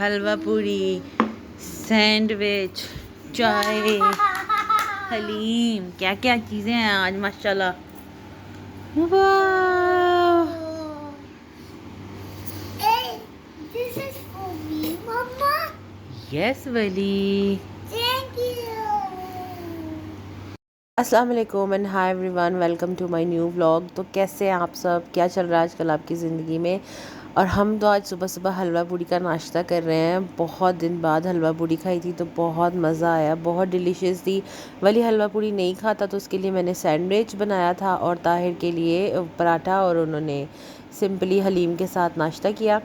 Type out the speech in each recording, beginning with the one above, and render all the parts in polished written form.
हलवा पूरी, सैंडविच, चाय, हलीम, क्या क्या चीज़ें हैं आज माशाल्लाह। वाह, यस वली। अस्सलाम वालेकुम and hi everyone, welcome to my new vlog. तो कैसे हैं आप सब, क्या चल रहा है आजकल आपकी ज़िंदगी में। और हम तो आज सुबह सुबह हलवा पूड़ी का नाश्ता कर रहे हैं। बहुत दिन बाद हलवा पूड़ी खाई थी तो बहुत मज़ा आया, बहुत डिलीशियस थी। वली हलवा पूड़ी नहीं खाता तो उसके लिए मैंने सैंडविच बनाया था और ताहिर के लिए पराठा, और उन्होंने सिंपली हलीम के साथ नाश्ता किया।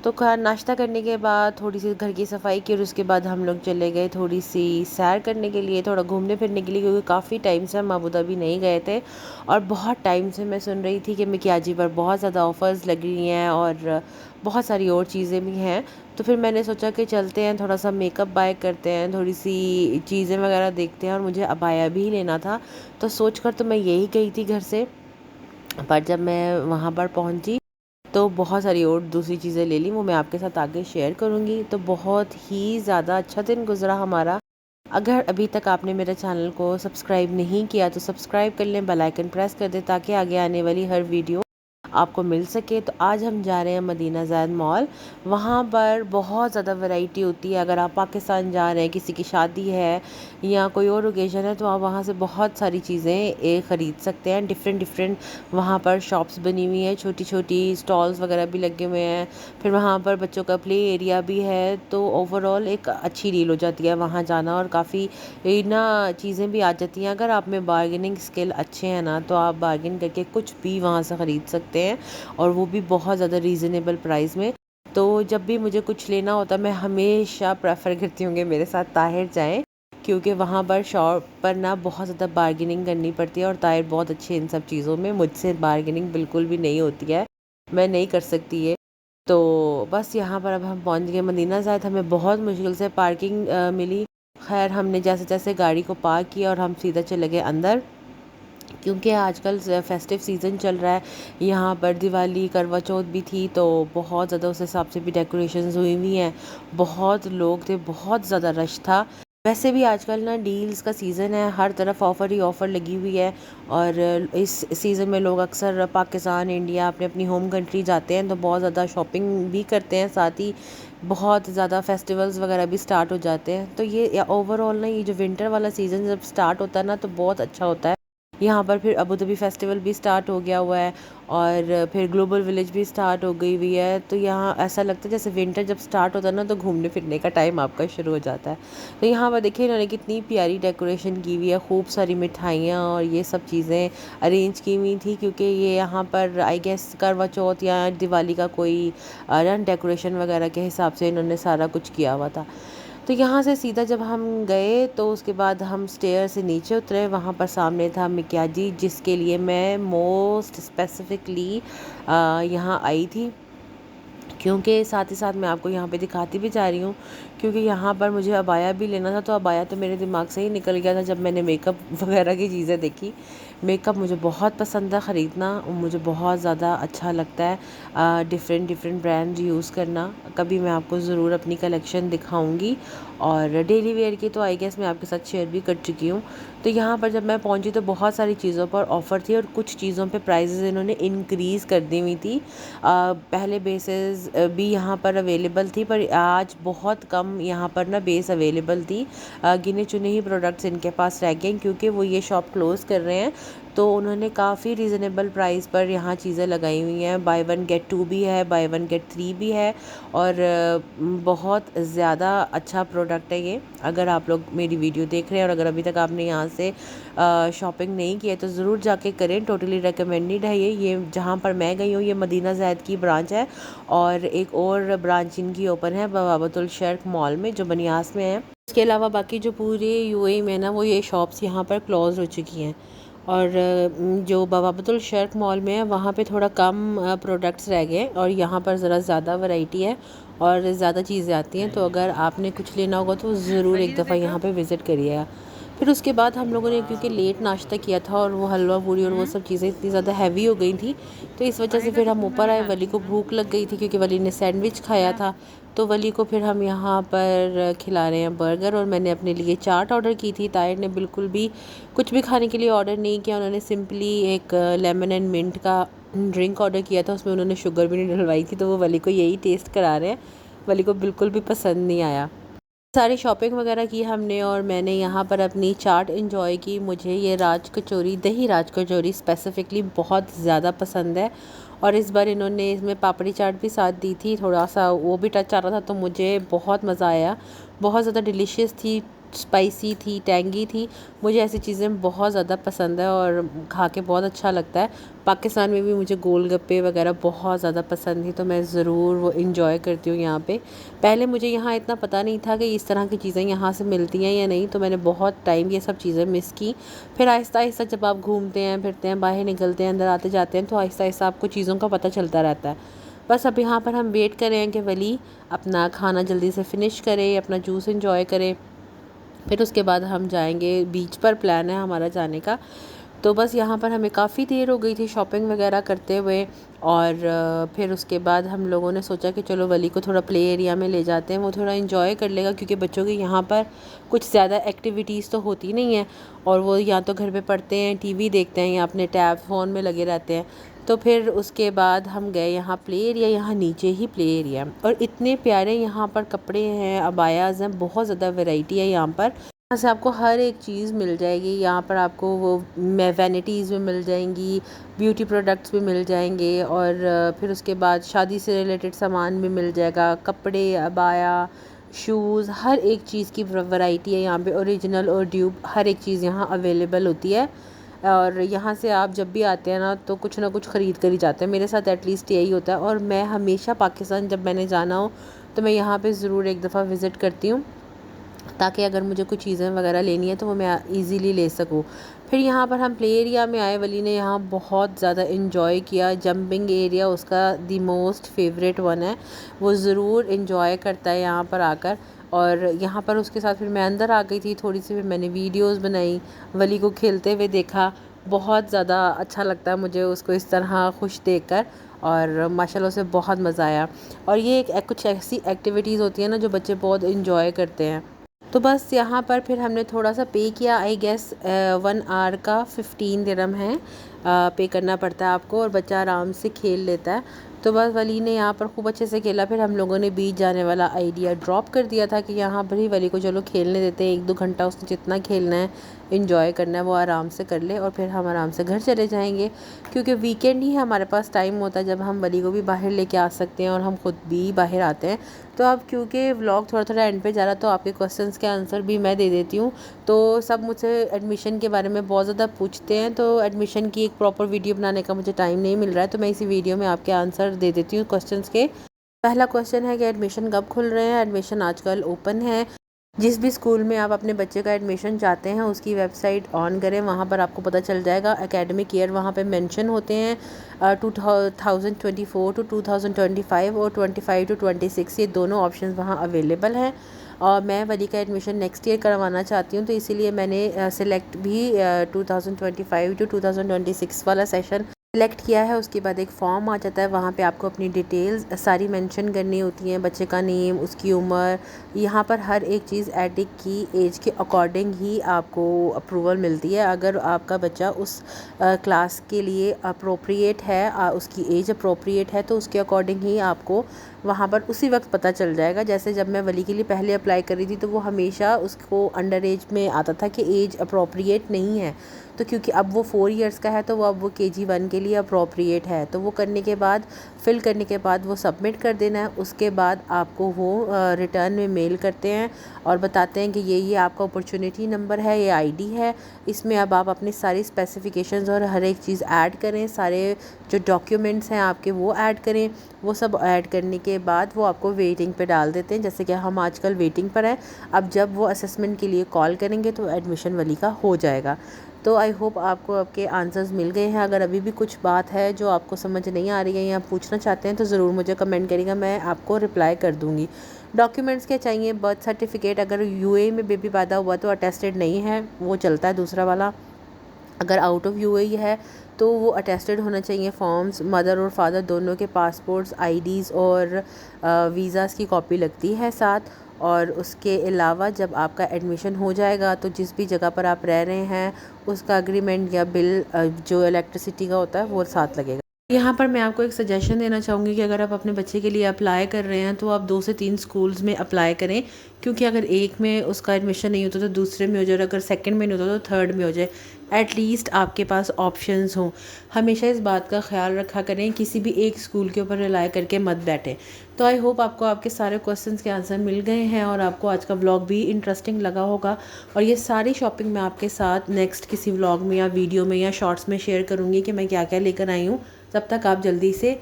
तो नाश्ता करने के बाद थोड़ी सी घर की सफाई की और उसके बाद हम लोग चले गए थोड़ी सी सैर करने के लिए, थोड़ा घूमने फिरने के लिए, क्योंकि काफ़ी टाइम से हम अबू धाबी नहीं गए थे। और बहुत टाइम से मैं सुन रही थी कि मिकियाजी पर बहुत ज़्यादा ऑफ़र्स लग रही हैं और बहुत सारी और चीज़ें भी हैं। तो फिर मैंने सोचा कि चलते हैं, थोड़ा सा मेकअप बाय करते हैं, थोड़ी सी चीज़ें वगैरह देखते हैं। और मुझे अबाया भी लेना था, तो सोच कर तो मैं यही गई थी घर से। पर जब मैं वहाँ पर पहुँची तो बहुत सारी और दूसरी चीज़ें ले ली, वो मैं आपके साथ आगे शेयर करूँगी। तो बहुत ही ज़्यादा अच्छा दिन गुज़रा हमारा। अगर अभी तक आपने मेरे चैनल को सब्सक्राइब नहीं किया तो सब्सक्राइब कर लें, बेल आइकन प्रेस कर दें ताकि आगे आने वाली हर वीडियो आपको मिल सके। तो आज हम जा रहे हैं मदीना ज़ैद मॉल। वहाँ पर बहुत ज़्यादा वैरायटी होती है। अगर आप पाकिस्तान जा रहे हैं, किसी की शादी है या कोई और ओकेज़न है, तो आप वहाँ से बहुत सारी चीज़ें ख़रीद सकते हैं। डिफरेंट डिफरेंट वहाँ पर शॉप्स बनी हुई हैं, छोटी छोटी स्टॉल्स वगैरह भी लगे हुए हैं। फिर वहाँ पर बच्चों का प्ले एरिया भी है। तो ओवरऑल एक अच्छी डील हो जाती है वहाँ जाना, और काफ़ी ना चीज़ें भी आ जाती हैं। अगर आप में बार्गेनिंग स्किल अच्छे हैं ना, तो आप बार्गेन करके कुछ भी वहाँ से ख़रीद सकते हैं, और वो भी बहुत ज़्यादा रीज़नेबल प्राइस में। तो जब भी मुझे कुछ लेना होता है, मैं हमेशा प्रेफर करती हूँ कि मेरे साथ ताहिर जाएं, क्योंकि वहाँ पर शॉप पर ना बहुत ज़्यादा बार्गेनिंग करनी पड़ती है। और ताहिर बहुत अच्छे इन सब चीज़ों में, मुझसे बार्गेनिंग बिल्कुल भी नहीं होती है, मैं नहीं कर सकती ये। तो बस यहाँ पर अब हम पहुँच गए मदीना ज़ैद। हमें बहुत मुश्किल से पार्किंग मिली। खैर, हमने जैसे तैसे गाड़ी को पार्क किया और हम सीधा चले गए अंदर, क्योंकि आजकल फेस्टिव सीज़न चल रहा है। यहाँ पर दिवाली, करवा चौथ भी थी, तो बहुत ज़्यादा उस हिसाब से भी डेकोरेशंस हुई हुई हैं। बहुत लोग थे, बहुत ज़्यादा रश था। वैसे भी आजकल ना डील्स का सीज़न है, हर तरफ ऑफ़र ही ऑफ़र लगी हुई है। और इस सीज़न में लोग अक्सर पाकिस्तान, इंडिया, अपने अपनी होम कंट्री जाते हैं, तो बहुत ज़्यादा शॉपिंग भी करते हैं। साथ ही बहुत ज़्यादा फेस्टिवल्स वगैरह भी स्टार्ट हो जाते हैं। तो ये ओवरऑल ना, ये जो विंटर वाला सीज़न जब स्टार्ट होता है ना, तो बहुत अच्छा होता है। यहाँ पर फिर अबू धाबी फेस्टिवल भी स्टार्ट हो गया हुआ है, और फिर ग्लोबल विलेज भी स्टार्ट हो गई हुई है। तो यहाँ ऐसा लगता है जैसे विंटर जब स्टार्ट होता है ना, तो घूमने फिरने का टाइम आपका शुरू हो जाता है। तो यहाँ पर देखिए इन्होंने कितनी प्यारी डेकोरेशन की हुई है, खूब सारी मिठाइयाँ और ये सब चीज़ें अरेंज की हुई थी, क्योंकि ये यहाँ पर आई गेस करवा चौथ या दिवाली का कोई डेकोरेशन वगैरह के हिसाब से इन्होंने सारा कुछ किया हुआ था। तो यहाँ से सीधा जब हम गए तो उसके बाद हम स्टेयर से नीचे उतरे। वहाँ पर सामने था मिकियाजी, जिसके लिए मैं मोस्ट स्पेसिफिकली यहाँ आई थी, क्योंकि साथ ही साथ मैं आपको यहाँ पे दिखाती भी जा रही हूँ, क्योंकि यहाँ पर मुझे अबाया भी लेना था। तो अबाया तो मेरे दिमाग से ही निकल गया था जब मैंने मेकअप वगैरह की चीज़ें देखी। मेकअप मुझे बहुत पसंद है ख़रीदना, मुझे बहुत ज़्यादा अच्छा लगता है डिफरेंट डिफरेंट ब्रांड यूज़ करना। कभी मैं आपको ज़रूर अपनी कलेक्शन दिखाऊंगी, और डेली वेयर की तो आई गेस मैं आपके साथ शेयर भी कर चुकी हूँ। तो यहाँ पर जब मैं पहुँची तो बहुत सारी चीज़ों पर ऑफ़र थी, और कुछ चीज़ों पे प्राइसेस इन्होंने इंक्रीज़ कर दी हुई थी। पहले बेसेस भी यहाँ पर अवेलेबल थी, पर आज बहुत कम यहाँ पर ना बेस अवेलेबल थी। गिने चुने ही प्रोडक्ट्स इनके पास रह गए, क्योंकि वो ये शॉप क्लोज़ कर रहे हैं। तो उन्होंने काफ़ी रीज़नेबल प्राइस पर यहाँ चीज़ें लगाई हुई हैं। बाय वन गेट टू भी है, बाय वन गेट थ्री भी है, और बहुत ज़्यादा अच्छा प्रोडक्ट है ये। अगर आप लोग मेरी वीडियो देख रहे हैं और अगर अभी तक आपने यहाँ से शॉपिंग नहीं की है तो ज़रूर जाके करें, टोटली रिकमेंडेड है ये जहाँ पर मैं गई हूँ ये मदीना ज़ैद की ब्रांच है, और एक और ब्रांच इनकी ओपन है बवाबतुल शर्क मॉल में, जो बनियास में है। इसके अलावा बाकी जो पूरे यूएई में ना, वो ये शॉप्स यहाँ पर क्लोज हो चुकी हैं। और जो बवाबतुल शर्क मॉल में है वहाँ पे थोड़ा कम प्रोडक्ट्स रह गए, और यहाँ पर ज़रा ज़्यादा वैरायटी है और ज़्यादा चीज़ें आती हैं। तो अगर आपने कुछ लेना होगा तो ज़रूर एक दफ़ा यहाँ पे विज़िट करिएगा। फिर उसके बाद हम लोगों ने क्योंकि लेट नाश्ता किया था और वो हलवा पूड़ी और वो सब चीज़ें इतनी ज़्यादा हैवी हो गई थी, तो इस वजह से फिर हम ऊपर आए। वली को भूख लग गई थी क्योंकि वली ने सैंडविच खाया था, तो वली को फिर हम यहाँ पर खिला रहे हैं बर्गर। और मैंने अपने लिए चाट ऑर्डर की थी। ताहिर ने बिल्कुल भी कुछ भी खाने के लिए ऑर्डर नहीं किया, उन्होंने सिंपली एक लेमन एंड मिंट का ड्रिंक ऑर्डर किया था, उसमें उन्होंने शुगर भी नहीं डलवाई थी, तो वो वली को यही टेस्ट करा रहे हैं। वली को बिल्कुल भी पसंद नहीं आया। सारी शॉपिंग वगैरह की हमने और मैंने यहाँ पर अपनी चाट इंजॉय की। मुझे ये राज कचौरी, दही राज कचौरी स्पेसिफ़िकली बहुत ज़्यादा पसंद है। और इस बार इन्होंने इसमें पापड़ी चाट भी साथ दी थी, थोड़ा सा वो भी टच आ रहा था, तो मुझे बहुत मज़ा आया। बहुत ज़्यादा डिलीशियस थी, स्पाइसी थी, टैंगी थी। मुझे ऐसी चीज़ें बहुत ज़्यादा पसंद है और खा के बहुत अच्छा लगता है। पाकिस्तान में भी मुझे गोलगप्पे वगैरह बहुत ज़्यादा पसंद थी, तो मैं ज़रूर वो इंजॉय करती हूँ यहाँ पे। पहले मुझे यहाँ इतना पता नहीं था कि इस तरह की चीज़ें यहाँ से मिलती हैं या नहीं, तो मैंने बहुत टाइम ये सब चीज़ें मिस की। फिर आहिस्ता आहिस्ता जब आप घूमते हैं फिरते हैं, बाहर निकलते हैं, अंदर आते जाते हैं, तो आहिस्ता आहिस्ता आपको चीज़ों का पता चलता रहता है। बस अब यहाँ पर हम वेट कर रहे हैं कि वली अपना खाना जल्दी से फ़िनिश करे, अपना जूस इंजॉय करे। फिर उसके बाद हम जाएंगे बीच पर, प्लान है हमारा जाने का। तो बस यहाँ पर हमें काफ़ी देर हो गई थी शॉपिंग वगैरह करते हुए। और फिर उसके बाद हम लोगों ने सोचा कि चलो वली को थोड़ा प्ले एरिया में ले जाते हैं, वो थोड़ा इन्जॉय कर लेगा, क्योंकि बच्चों के यहाँ पर कुछ ज़्यादा एक्टिविटीज़ तो होती नहीं है। और वो या तो घर पे पढ़ते हैं, टीवी देखते हैं, या अपने टैब फ़ोन में लगे रहते हैं। तो फिर उसके बाद हम गए यहाँ प्ले एरिया, यहाँ नीचे ही प्ले एरिया, और इतने प्यारे यहाँ पर कपड़े हैं, अबायाज़ हैं, बहुत ज़्यादा वैरायटी है यहाँ पर। यहाँ से आपको हर एक चीज़ मिल जाएगी। यहाँ पर आपको वो वैनिटीज़ भी मिल जाएंगी, ब्यूटी प्रोडक्ट्स भी मिल जाएंगे, और फिर उसके बाद शादी से रिलेटेड सामान भी मिल जाएगा, कपड़े, अबाया, शूज़, हर एक चीज़ की वैरायटी है यहाँ पे। ओरिजिनल और ड्यूप हर एक चीज़ यहाँ अवेलेबल होती है। और यहाँ से आप जब भी आते हैं ना कुछ ना ख़रीद कर ही जाते हैं। मेरे साथ एटलीस्ट यही होता है, और मैं हमेशा पाकिस्तान जब मैंने जाना हो तो मैं यहाँ पे ज़रूर एक दफ़ा विज़िट करती हूँ, ताकि अगर मुझे कुछ चीज़ें वगैरह लेनी है तो वो मैं इजीली ले सकूँ। फिर यहाँ पर हम प्ले एरिया में आए। वली ने यहाँ बहुत ज़्यादा इन्जॉय किया। जंपिंग एरिया उसका दी मोस्ट फेवरेट वन है, वो ज़रूर इन्जॉय करता है यहाँ पर आकर। और यहाँ पर उसके साथ फिर मैं अंदर आ गई थी थोड़ी सी, फिर मैंने वीडियोस बनाई, वली को खेलते हुए देखा। बहुत ज़्यादा अच्छा लगता है मुझे उसको इस तरह खुश देखकर, और माशाल्लाह से बहुत मज़ा आया। और ये कुछ ऐसी एक्टिविटीज़ होती हैं ना जो बच्चे बहुत इन्जॉय करते हैं। तो बस यहाँ पर फिर हमने थोड़ा सा पे किया, आई गेस 1 आवर का 15 दिरहम है, पे करना पड़ता है आपको, और बच्चा आराम से खेल लेता है। तो बस वली ने यहाँ पर खूब अच्छे से खेला। फिर हम लोगों ने बीच जाने वाला आइडिया ड्रॉप कर दिया था कि यहाँ पर ही वली को चलो खेलने देते हैं, 1-2 घंटा उसने जितना खेलना है, इंजॉय करना है, वो आराम से कर ले, और फिर हम आराम से घर चले जाएंगे। क्योंकि वीकेंड ही हमारे पास टाइम होता है जब हम वली को भी बाहर लेके आ सकते हैं और हम ख़ुद भी बाहर आते हैं। तो अब क्योंकि व्लॉग थोड़ा थोड़ा एंड पे जा रहा, तो आपके क्वेश्चंस के आंसर भी मैं दे देती हूँ। तो सब मुझसे एडमिशन के बारे में बहुत ज़्यादा पूछते हैं, तो एडमिशन की एक प्रॉपर वीडियो बनाने का मुझे टाइम नहीं मिल रहा है, तो मैं इसी वीडियो में आपके आंसर दे देती हूँ क्वेश्चंस के। पहला क्वेश्चन है कि एडमिशन कब खुल रहे हैं। एडमिशन आजकल ओपन है। जिस भी स्कूल में आप अपने बच्चे का एडमिशन चाहते हैं उसकी वेबसाइट ऑन करें, वहाँ पर आपको पता चल जाएगा। एकेडमिक ईयर वहाँ पे मेंशन होते हैं, 2024 टू 2025 और 25 टू 26, ये दोनों ऑप्शंस वहाँ अवेलेबल हैं। और मैं वली का एडमिशन नेक्स्ट ईयर करवाना चाहती हूँ, तो इसीलिए मैंने सिलेक्ट भी 2025 टू 2026 वाला सेशन सेलेक्ट किया है। उसके बाद एक फॉर्म आ जाता है, वहाँ पे आपको अपनी डिटेल्स सारी मेंशन करनी होती हैं, बच्चे का नेम, उसकी उम्र, यहाँ पर हर एक चीज़ एडिक की एज के अकॉर्डिंग ही आपको अप्रूवल मिलती है। अगर आपका बच्चा उस क्लास के लिए अप्रोप्रिएट है, उसकी एज अप्रोप्रिएट है, तो उसके अकॉर्डिंग ही आपको वहाँ पर उसी वक्त पता चल जाएगा। जैसे जब मैं वली के लिए पहले अप्लाई कर रही थी, तो वो हमेशा उसको अंडर एज में आता था कि एज अप्रोप्रिएट नहीं है, तो क्योंकि अब वो 4 इयर्स का है, तो वो अब वो KG1 के लिए अप्रोप्रिएट है। तो वो करने के बाद, फिल करने के बाद वो सबमिट कर देना है। उसके बाद आपको वो रिटर्न में मेल करते हैं और बताते हैं कि ये आपका अपॉर्चुनिटी नंबर है, ये ID है, इसमें अब आप अपनी सारी स्पेसिफिकेशंस और हर एक चीज़ ऐड करें, सारे जो डॉक्यूमेंट्स हैं आपके वो ऐड करें। वो सब ऐड करने के बाद वो आपको वेटिंग पे डाल देते हैं, जैसे कि हम आजकल वेटिंग पर हैं। अब जब वो असेसमेंट के लिए कॉल करेंगे तो एडमिशन वली का हो जाएगा। तो आई होप आपको आपके आंसर्स मिल गए हैं। अगर अभी भी कुछ बात है जो आपको समझ नहीं आ रही है या पूछना चाहते हैं तो ज़रूर मुझे कमेंट करिएगा, मैं आपको रिप्लाई कर दूँगी। डॉक्यूमेंट्स क्या चाहिए? बर्थ सर्टिफिकेट, अगर यूएई में बेबी पैदा हुआ तो अटेस्टेड नहीं है, वो चलता है दूसरा वाला। अगर आउट ऑफ यूएई है तो वो अटेस्टेड होना चाहिए फॉर्म्स। मदर और फादर दोनों के पासपोर्ट्स, आईडीज़ और वीज़ाज़ की कॉपी लगती है साथ। और उसके अलावा जब आपका एडमिशन हो जाएगा तो जिस भी जगह पर आप रह रहे हैं उसका एग्रीमेंट या बिल जो इलेक्ट्रिसिटी का होता है वो साथ लगेगा। यहाँ पर मैं आपको एक सजेशन देना चाहूँगी कि अगर आप अपने बच्चे के लिए अप्लाई कर रहे हैं तो आप 2 से 3 स्कूल्स में अप्लाई करें, क्योंकि अगर एक में उसका एडमिशन नहीं होता तो दूसरे में हो जाए, और अगर सेकंड में नहीं होता तो थर्ड में हो जाए। एटलीस्ट आपके पास ऑप्शंस हों। हमेशा इस बात का ख्याल रखा करें, किसी भी एक स्कूल के ऊपर रिलाई करके मत बैठें। तो आई होप आपको आपके सारे क्वेश्चंस के आंसर मिल गए हैं और आपको आज का व्लॉग भी इंटरेस्टिंग लगा होगा। और ये सारी शॉपिंग मैं आपके साथ नेक्स्ट किसी व्लॉग में या वीडियो में या शॉर्ट्स में शेयर करूँगी कि मैं क्या क्या लेकर आई हूँ। तब तक आप जल्दी से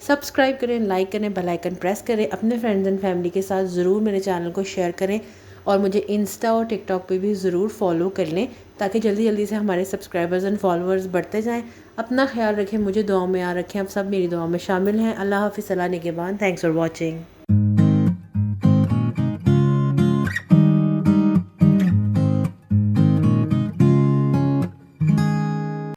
सब्सक्राइब करें, लाइक करें, बेल आइकन प्रेस करें, अपने फ्रेंड्स एंड फैमिली के साथ ज़रूर मेरे चैनल को शेयर करें और मुझे इंस्टा और टिकटॉक पे भी ज़रूर फॉलो कर लें, ताकि जल्दी जल्दी से हमारे सब्सक्राइबर्स एंड फॉलोअर्स बढ़ते जाएं। अपना ख्याल रखें, मुझे दुआओं में याद रखें, आप सब मेरी दुआओं में शामिल हैं। अल्लाह हाफ़िज़, सलाह निगहबान। Thanks for watching.